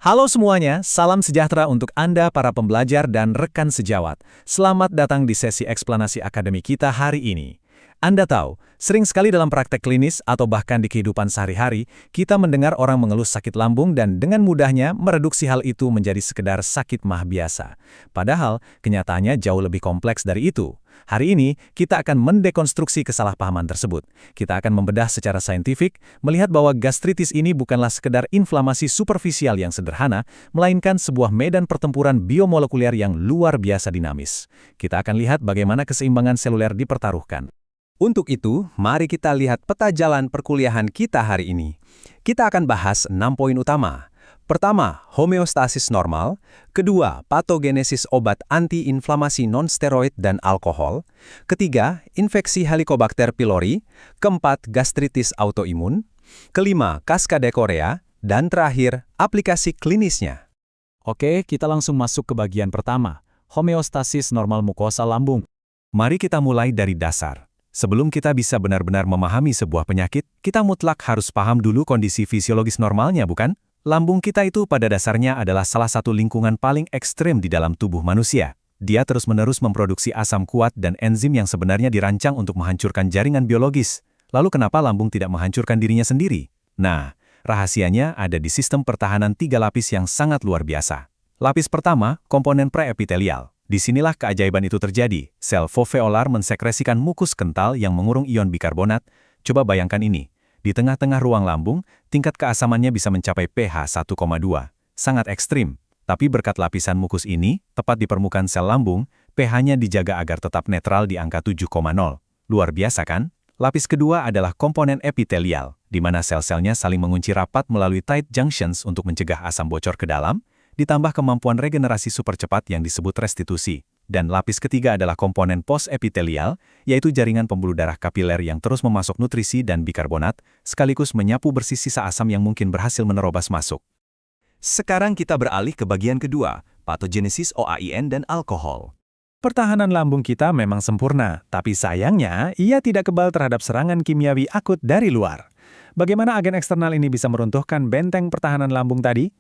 Halo semuanya, salam sejahtera untuk Anda para pembelajar dan rekan sejawat. Selamat datang di sesi eksplanasi akademik kita hari ini. Anda tahu, sering sekali dalam praktek klinis atau bahkan di kehidupan sehari-hari, kita mendengar orang mengeluh sakit lambung dan dengan mudahnya mereduksi hal itu menjadi sekedar sakit mah biasa. Padahal, kenyataannya jauh lebih kompleks dari itu. Hari ini, kita akan mendekonstruksi kesalahpahaman tersebut. Kita akan membedah secara saintifik, melihat bahwa gastritis ini bukanlah sekedar inflamasi superficial yang sederhana, melainkan sebuah medan pertempuran biomolekuler yang luar biasa dinamis. Kita akan lihat bagaimana keseimbangan seluler dipertaruhkan. Untuk itu, mari kita lihat peta jalan perkuliahan kita hari ini. Kita akan bahas 6 poin utama. Pertama, homeostasis normal. Kedua, patogenesis obat anti-inflamasi non-steroid dan alkohol. Ketiga, infeksi Helicobacter pylori. Keempat, gastritis autoimun. Kelima, kaskade Korea. Dan terakhir, aplikasi klinisnya. Oke, kita langsung masuk ke bagian pertama, homeostasis normal mukosa lambung. Mari kita mulai dari dasar. Sebelum kita bisa benar-benar memahami sebuah penyakit, kita mutlak harus paham dulu kondisi fisiologis normalnya, bukan? Lambung kita itu pada dasarnya adalah salah satu lingkungan paling ekstrem di dalam tubuh manusia. Dia terus-menerus memproduksi asam kuat dan enzim yang sebenarnya dirancang untuk menghancurkan jaringan biologis. Lalu kenapa lambung tidak menghancurkan dirinya sendiri? Nah, rahasianya ada di sistem pertahanan 3 lapis yang sangat luar biasa. Lapis pertama, komponen preepitelial. Disinilah keajaiban itu terjadi. Sel foveolar mensekresikan mukus kental yang mengurung ion bikarbonat. Coba bayangkan ini. Di tengah-tengah ruang lambung, tingkat keasamannya bisa mencapai pH 1,2. Sangat ekstrim. Tapi berkat lapisan mukus ini, tepat di permukaan sel lambung, pH-nya dijaga agar tetap netral di angka 7,0. Luar biasa kan? Lapis kedua adalah komponen epitelial, di mana sel-selnya saling mengunci rapat melalui tight junctions untuk mencegah asam bocor ke dalam, ditambah kemampuan regenerasi super cepat yang disebut restitusi. Dan lapis ketiga adalah komponen post-epitelial, yaitu jaringan pembuluh darah kapiler yang terus memasok nutrisi dan bikarbonat, sekaligus menyapu bersih sisa asam yang mungkin berhasil menerobos masuk. Sekarang kita beralih ke bagian kedua, patogenesis OAIN dan alkohol. Pertahanan lambung kita memang sempurna, tapi sayangnya ia tidak kebal terhadap serangan kimiawi akut dari luar. Bagaimana agen eksternal ini bisa meruntuhkan benteng pertahanan lambung tadi?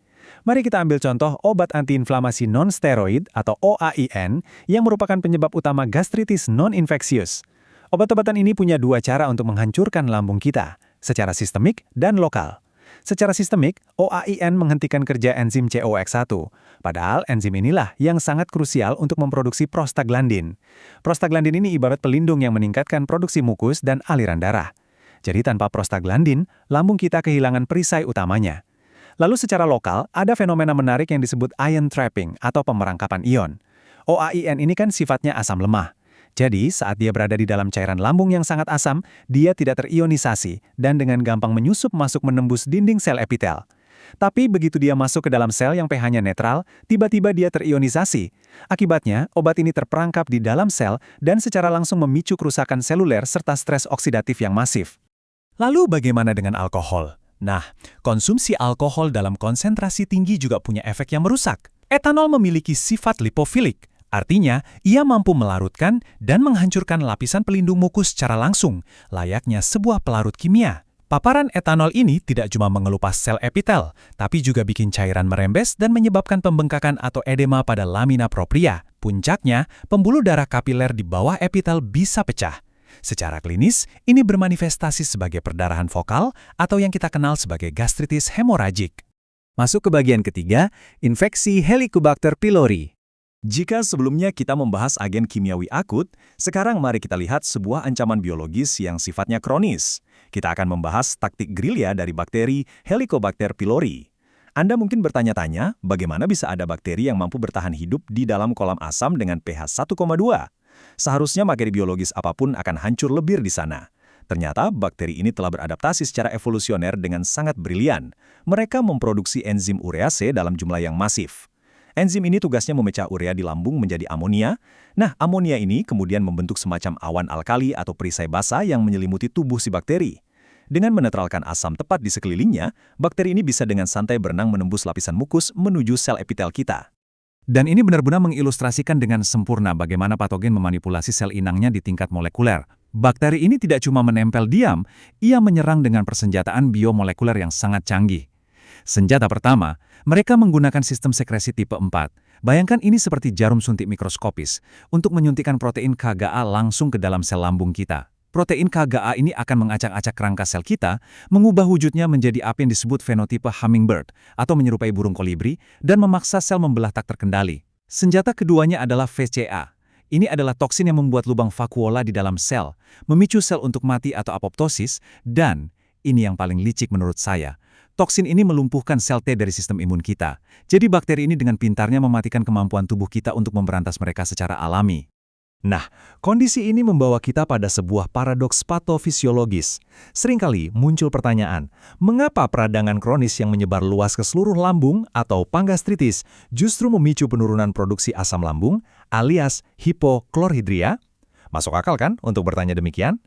Mari kita ambil contoh obat antiinflamasi non-steroid atau OAIN yang merupakan penyebab utama gastritis non-infeksius. Obat-obatan ini punya 2 cara untuk menghancurkan lambung kita, secara sistemik dan lokal. Secara sistemik, OAIN menghentikan kerja enzim COX-1. Padahal enzim inilah yang sangat krusial untuk memproduksi prostaglandin. Prostaglandin ini ibarat pelindung yang meningkatkan produksi mukus dan aliran darah. Jadi tanpa prostaglandin, lambung kita kehilangan perisai utamanya. Lalu secara lokal, ada fenomena menarik yang disebut ion trapping atau pemerangkapan ion. OAIN ini kan sifatnya asam lemah. Jadi, saat dia berada di dalam cairan lambung yang sangat asam, dia tidak terionisasi dan dengan gampang menyusup masuk menembus dinding sel epitel. Tapi begitu dia masuk ke dalam sel yang pH-nya netral, tiba-tiba dia terionisasi. Akibatnya, obat ini terperangkap di dalam sel dan secara langsung memicu kerusakan seluler serta stres oksidatif yang masif. Lalu bagaimana dengan alkohol? Nah, konsumsi alkohol dalam konsentrasi tinggi juga punya efek yang merusak. Etanol memiliki sifat lipofilik, artinya ia mampu melarutkan dan menghancurkan lapisan pelindung mukus secara langsung, layaknya sebuah pelarut kimia. Paparan etanol ini tidak cuma mengelupas sel epitel, tapi juga bikin cairan merembes dan menyebabkan pembengkakan atau edema pada lamina propria. Puncaknya, pembuluh darah kapiler di bawah epitel bisa pecah. Secara klinis, ini bermanifestasi sebagai perdarahan vokal atau yang kita kenal sebagai gastritis hemoragik. Masuk ke bagian ketiga, infeksi Helicobacter pylori. Jika sebelumnya kita membahas agen kimiawi akut, sekarang mari kita lihat sebuah ancaman biologis yang sifatnya kronis. Kita akan membahas taktik gerilya dari bakteri Helicobacter pylori. Anda mungkin bertanya-tanya, bagaimana bisa ada bakteri yang mampu bertahan hidup di dalam kolam asam dengan pH 1,2? Seharusnya materi biologis apapun akan hancur lebir di sana. Ternyata bakteri ini telah beradaptasi secara evolusioner dengan sangat brilian. Mereka memproduksi enzim urease dalam jumlah yang masif. Enzim ini tugasnya memecah urea di lambung menjadi amonia. Nah, amonia ini kemudian membentuk semacam awan alkali atau perisai basa yang menyelimuti tubuh si bakteri. Dengan menetralkan asam tepat di sekelilingnya, bakteri ini bisa dengan santai berenang menembus lapisan mukus menuju sel epitel kita. Dan ini benar-benar mengilustrasikan dengan sempurna bagaimana patogen memanipulasi sel inangnya di tingkat molekuler. Bakteri ini tidak cuma menempel diam, ia menyerang dengan persenjataan biomolekuler yang sangat canggih. Senjata pertama, mereka menggunakan sistem sekresi tipe 4. Bayangkan ini seperti jarum suntik mikroskopis untuk menyuntikkan protein KGA langsung ke dalam sel lambung kita. Protein KGA ini akan mengacak-acak kerangka sel kita, mengubah wujudnya menjadi apa yang disebut fenotipe hummingbird atau menyerupai burung kolibri dan memaksa sel membelah tak terkendali. Senjata keduanya adalah VCA. Ini adalah toksin yang membuat lubang vakuola di dalam sel, memicu sel untuk mati atau apoptosis, dan ini yang paling licik menurut saya. Toksin ini melumpuhkan sel T dari sistem imun kita. Jadi bakteri ini dengan pintarnya mematikan kemampuan tubuh kita untuk memberantas mereka secara alami. Nah, kondisi ini membawa kita pada sebuah paradoks patofisiologis. Seringkali muncul pertanyaan, mengapa peradangan kronis yang menyebar luas ke seluruh lambung atau panggastritis justru memicu penurunan produksi asam lambung alias hipoklorhidria? Masuk akal kan untuk bertanya demikian?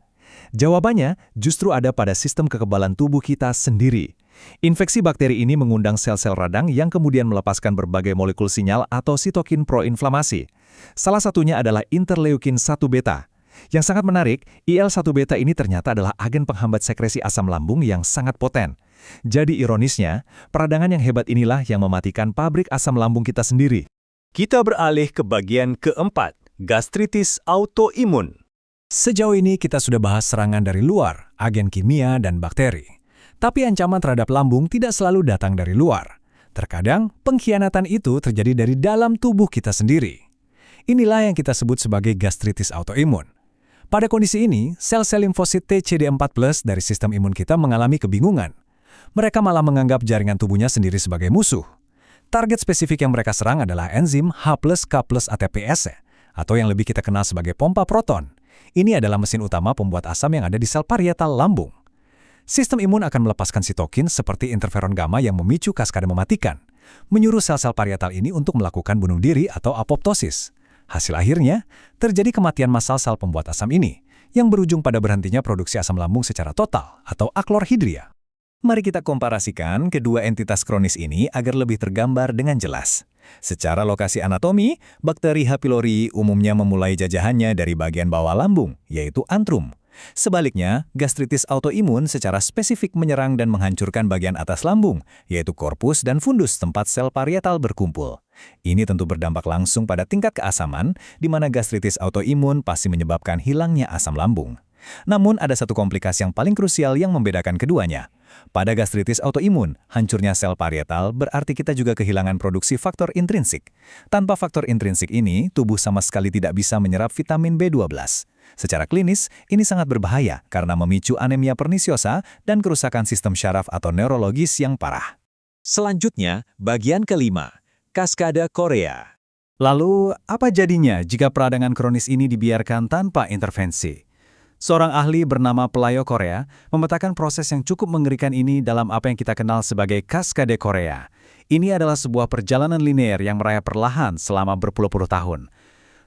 Jawabannya justru ada pada sistem kekebalan tubuh kita sendiri. Infeksi bakteri ini mengundang sel-sel radang yang kemudian melepaskan berbagai molekul sinyal atau sitokin proinflamasi. Salah satunya adalah interleukin 1 beta. Yang sangat menarik, IL-1 beta ini ternyata adalah agen penghambat sekresi asam lambung yang sangat poten. Jadi ironisnya, peradangan yang hebat inilah yang mematikan pabrik asam lambung kita sendiri. Kita beralih ke bagian keempat, gastritis autoimun. Sejauh ini kita sudah bahas serangan dari luar, agen kimia dan bakteri. Tapi ancaman terhadap lambung tidak selalu datang dari luar. Terkadang, pengkhianatan itu terjadi dari dalam tubuh kita sendiri. Inilah yang kita sebut sebagai gastritis autoimun. Pada kondisi ini, sel-sel limfosit TCD4+ dari sistem imun kita mengalami kebingungan. Mereka malah menganggap jaringan tubuhnya sendiri sebagai musuh. Target spesifik yang mereka serang adalah enzim H+K+ATPase, atau yang lebih kita kenal sebagai pompa proton. Ini adalah mesin utama pembuat asam yang ada di sel parietal lambung. Sistem imun akan melepaskan sitokin seperti interferon gamma yang memicu kaskade mematikan, menyuruh sel-sel parietal ini untuk melakukan bunuh diri atau apoptosis. Hasil akhirnya, terjadi kematian massal sel pembuat asam ini, yang berujung pada berhentinya produksi asam lambung secara total atau aklorhidria. Mari kita komparasikan kedua entitas kronis ini agar lebih tergambar dengan jelas. Secara lokasi anatomi, bakteri H. pylori umumnya memulai jajahannya dari bagian bawah lambung, yaitu antrum. Sebaliknya, gastritis autoimun secara spesifik menyerang dan menghancurkan bagian atas lambung, yaitu korpus dan fundus tempat sel parietal berkumpul. Ini tentu berdampak langsung pada tingkat keasaman, di mana gastritis autoimun pasti menyebabkan hilangnya asam lambung. Namun ada satu komplikasi yang paling krusial yang membedakan keduanya. Pada gastritis autoimun, hancurnya sel parietal berarti kita juga kehilangan produksi faktor intrinsik. Tanpa faktor intrinsik ini, tubuh sama sekali tidak bisa menyerap vitamin B12. Secara klinis, ini sangat berbahaya karena memicu anemia pernisiosa dan kerusakan sistem syaraf atau neurologis yang parah. Selanjutnya, bagian kelima, kaskade Korea. Lalu, apa jadinya jika peradangan kronis ini dibiarkan tanpa intervensi? Seorang ahli bernama Pelayo Korea memetakan proses yang cukup mengerikan ini dalam apa yang kita kenal sebagai kaskade Korea. Ini adalah sebuah perjalanan linear yang merayap perlahan selama berpuluh-puluh tahun.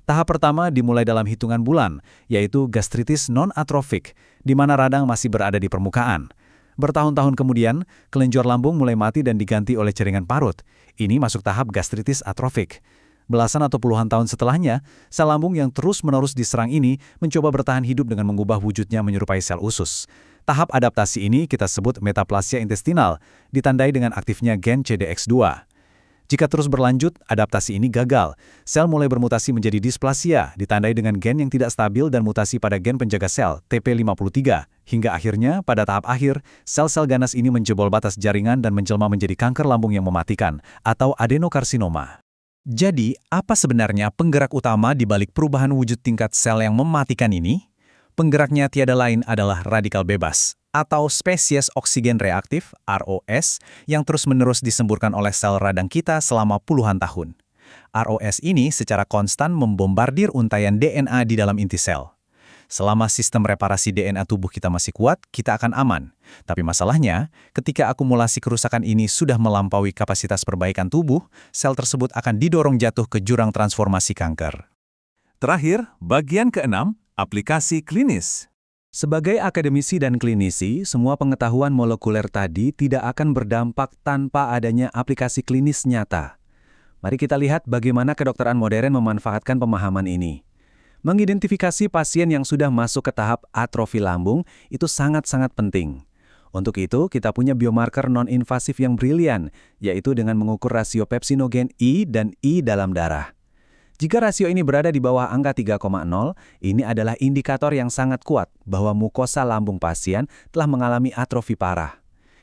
Tahap pertama dimulai dalam hitungan bulan, yaitu gastritis non-atrofik, di mana radang masih berada di permukaan. Bertahun-tahun kemudian, kelenjar lambung mulai mati dan diganti oleh jaringan parut. Ini masuk tahap gastritis atrofik. Belasan atau puluhan tahun setelahnya, sel lambung yang terus-menerus diserang ini mencoba bertahan hidup dengan mengubah wujudnya menyerupai sel usus. Tahap adaptasi ini kita sebut metaplasia intestinal, ditandai dengan aktifnya gen CDX2. Jika terus berlanjut, adaptasi ini gagal. Sel mulai bermutasi menjadi displasia, ditandai dengan gen yang tidak stabil dan mutasi pada gen penjaga sel, TP53. Hingga akhirnya, pada tahap akhir, sel-sel ganas ini menjebol batas jaringan dan menjelma menjadi kanker lambung yang mematikan, atau adenokarsinoma. Jadi, apa sebenarnya penggerak utama di balik perubahan wujud tingkat sel yang mematikan ini? Penggeraknya tiada lain adalah radikal bebas, atau spesies oksigen reaktif, ROS, yang terus-menerus disemburkan oleh sel radang kita selama puluhan tahun. ROS ini secara konstan membombardir untaian DNA di dalam inti sel. Selama sistem reparasi DNA tubuh kita masih kuat, kita akan aman. Tapi masalahnya, ketika akumulasi kerusakan ini sudah melampaui kapasitas perbaikan tubuh, sel tersebut akan didorong jatuh ke jurang transformasi kanker. Terakhir, bagian keenam, aplikasi klinis. Sebagai akademisi dan klinisi, semua pengetahuan molekuler tadi tidak akan berdampak tanpa adanya aplikasi klinis nyata. Mari kita lihat bagaimana kedokteran modern memanfaatkan pemahaman ini. Mengidentifikasi pasien yang sudah masuk ke tahap atrofi lambung itu sangat-sangat penting. Untuk itu, kita punya biomarker non-invasif yang brilian, yaitu dengan mengukur rasio pepsinogen I dan I dalam darah. Jika rasio ini berada di bawah angka 3,0, ini adalah indikator yang sangat kuat bahwa mukosa lambung pasien telah mengalami atrofi parah.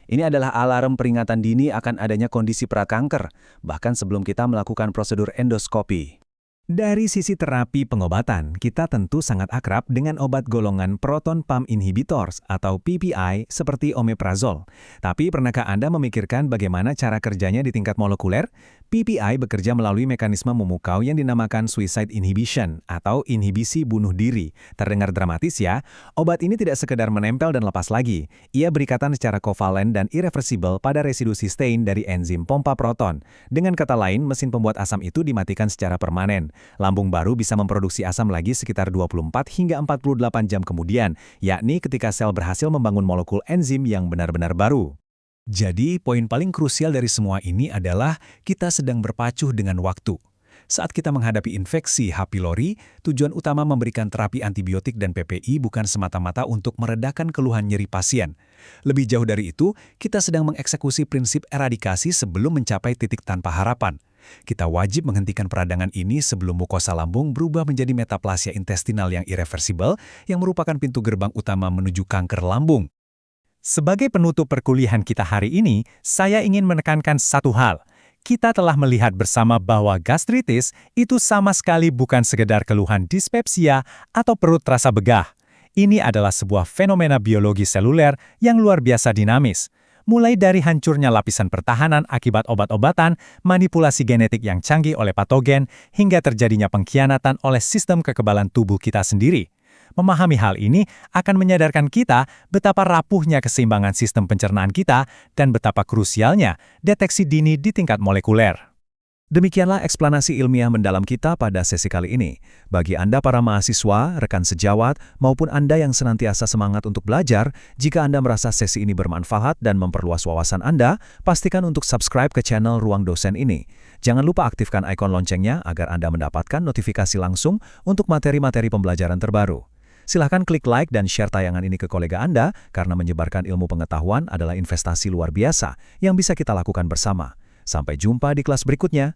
Ini adalah alarm peringatan dini akan adanya kondisi prakanker, bahkan sebelum kita melakukan prosedur endoskopi. Dari sisi terapi pengobatan, kita tentu sangat akrab dengan obat golongan proton pump inhibitors atau PPI seperti omeprazol. Tapi pernahkah Anda memikirkan bagaimana cara kerjanya di tingkat molekuler? PPI bekerja melalui mekanisme memukau yang dinamakan suicide inhibition atau inhibisi bunuh diri. Terdengar dramatis ya? Obat ini tidak sekedar menempel dan lepas lagi. Ia berikatan secara kovalen dan irreversibel pada residu sistein dari enzim pompa proton. Dengan kata lain, mesin pembuat asam itu dimatikan secara permanen. Lambung baru bisa memproduksi asam lagi sekitar 24 hingga 48 jam kemudian, yakni ketika sel berhasil membangun molekul enzim yang benar-benar baru. Jadi, poin paling krusial dari semua ini adalah kita sedang berpacuh dengan waktu. Saat kita menghadapi infeksi H. pylori, tujuan utama memberikan terapi antibiotik dan PPI bukan semata-mata untuk meredakan keluhan nyeri pasien. Lebih jauh dari itu, kita sedang mengeksekusi prinsip eradikasi sebelum mencapai titik tanpa harapan. Kita wajib menghentikan peradangan ini sebelum mukosa lambung berubah menjadi metaplasia intestinal yang irreversibel yang merupakan pintu gerbang utama menuju kanker lambung. Sebagai penutup perkuliahan kita hari ini, saya ingin menekankan satu hal. Kita telah melihat bersama bahwa gastritis itu sama sekali bukan sekedar keluhan dispepsia atau perut terasa begah. Ini adalah sebuah fenomena biologi seluler yang luar biasa dinamis. Mulai dari hancurnya lapisan pertahanan akibat obat-obatan, manipulasi genetik yang canggih oleh patogen, hingga terjadinya pengkhianatan oleh sistem kekebalan tubuh kita sendiri. Memahami hal ini akan menyadarkan kita betapa rapuhnya keseimbangan sistem pencernaan kita dan betapa krusialnya deteksi dini di tingkat molekuler. Demikianlah eksplanasi ilmiah mendalam kita pada sesi kali ini. Bagi Anda para mahasiswa, rekan sejawat, maupun Anda yang senantiasa semangat untuk belajar, jika Anda merasa sesi ini bermanfaat dan memperluas wawasan Anda, pastikan untuk subscribe ke channel Ruang Dosen ini. Jangan lupa aktifkan ikon loncengnya agar Anda mendapatkan notifikasi langsung untuk materi-materi pembelajaran terbaru. Silahkan klik like dan share tayangan ini ke kolega Anda, karena menyebarkan ilmu pengetahuan adalah investasi luar biasa yang bisa kita lakukan bersama. Sampai jumpa di kelas berikutnya.